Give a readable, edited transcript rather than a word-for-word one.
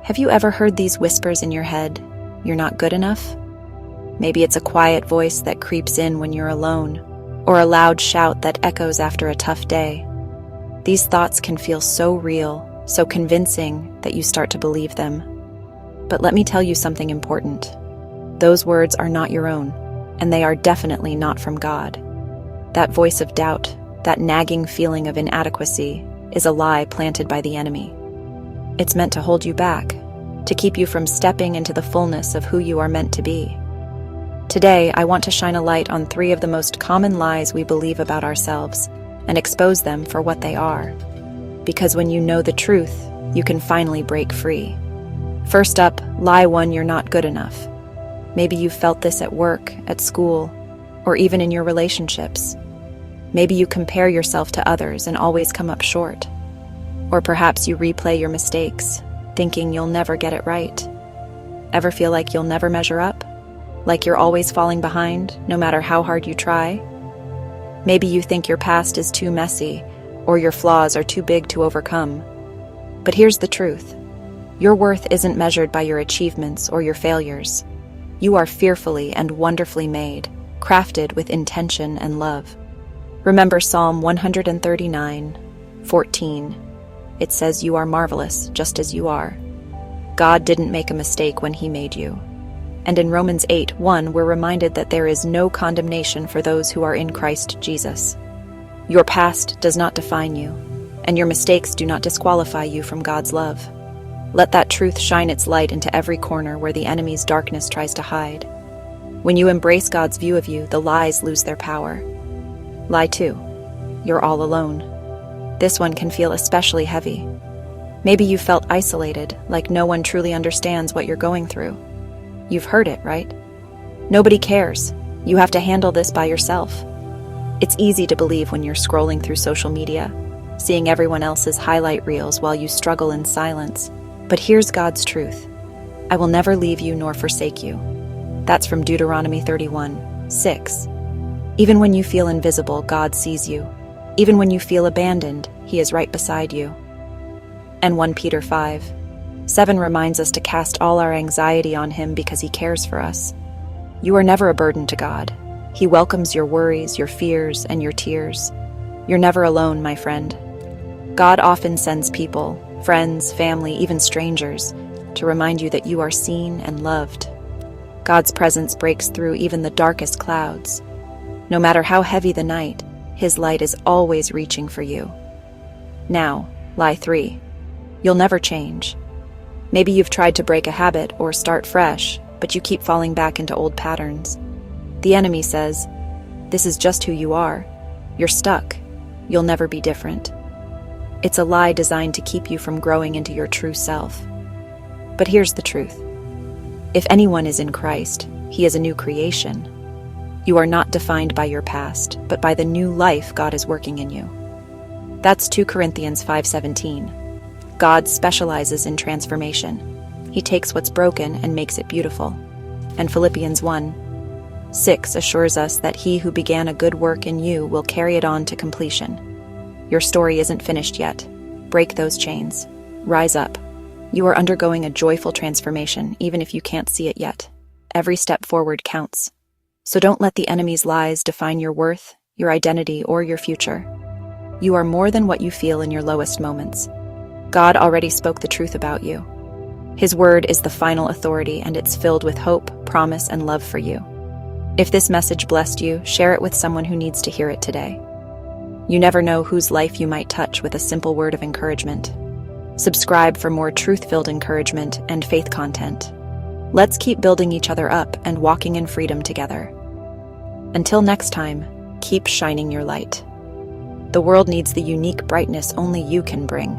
Have you ever heard these whispers in your head? You're not good enough? Maybe it's a quiet voice that creeps in when you're alone, or a loud shout that echoes after a tough day. These thoughts can feel so real, so convincing that you start to believe them. But let me tell you something important. Those words are not your own, and they are definitely not from God. That voice of doubt, that nagging feeling of inadequacy, is a lie planted by the enemy. It's meant to hold you back, to keep you from stepping into the fullness of who you are meant to be. Today, I want to shine a light on 3 of the most common lies we believe about ourselves and expose them for what they are. Because when you know the truth, you can finally break free. First up, lie 1, you're not good enough. Maybe you've felt this at work, at school, or even in your relationships. Maybe you compare yourself to others and always come up short. Or perhaps you replay your mistakes, thinking you'll never get it right. Ever feel like you'll never measure up? Like you're always falling behind, no matter how hard you try? Maybe you think your past is too messy, or your flaws are too big to overcome. But here's the truth. Your worth isn't measured by your achievements or your failures. You are fearfully and wonderfully made, crafted with intention and love. Remember Psalm 139:14. It says you are marvelous just as you are. God didn't make a mistake when he made you. And in Romans 8:1, we're reminded that there is no condemnation for those who are in Christ Jesus. Your past does not define you, and your mistakes do not disqualify you from God's love. Let that truth shine its light into every corner where the enemy's darkness tries to hide. When you embrace God's view of you, the lies lose their power. Lie 2, you're all alone. This one can feel especially heavy. Maybe you felt isolated, like no one truly understands what you're going through. You've heard it, right? Nobody cares. You have to handle this by yourself. It's easy to believe when you're scrolling through social media, seeing everyone else's highlight reels while you struggle in silence. But here's God's truth. I will never leave you nor forsake you. That's from Deuteronomy 31:6. Even when you feel invisible, God sees you. Even when you feel abandoned, he is right beside you. And 1 Peter 5:7 reminds us to cast all our anxiety on him because he cares for us. You are never a burden to God. He welcomes your worries, your fears, and your tears. You're never alone, my friend. God often sends people, friends, family, even strangers, to remind you that you are seen and loved. God's presence breaks through even the darkest clouds. No matter how heavy the night, his light is always reaching for you. Now, lie 3. You'll never change. Maybe you've tried to break a habit or start fresh, but you keep falling back into old patterns. The enemy says, this is just who you are. You're stuck. You'll never be different. It's a lie designed to keep you from growing into your true self. But here's the truth. If anyone is in Christ, he is a new creation. You are not defined by your past, but by the new life God is working in you. That's 2 Corinthians 5:17. God specializes in transformation. He takes what's broken and makes it beautiful. And Philippians 1:6 assures us that he who began a good work in you will carry it on to completion. Your story isn't finished yet. Break those chains. Rise up. You are undergoing a joyful transformation, even if you can't see it yet. Every step forward counts. So don't let the enemy's lies define your worth, your identity, or your future. You are more than what you feel in your lowest moments. God already spoke the truth about you. His word is the final authority, and it's filled with hope, promise, and love for you. If this message blessed you, share it with someone who needs to hear it today. You never know whose life you might touch with a simple word of encouragement. Subscribe for more truth-filled encouragement and faith content. Let's keep building each other up and walking in freedom together. Until next time, keep shining your light. The world needs the unique brightness only you can bring.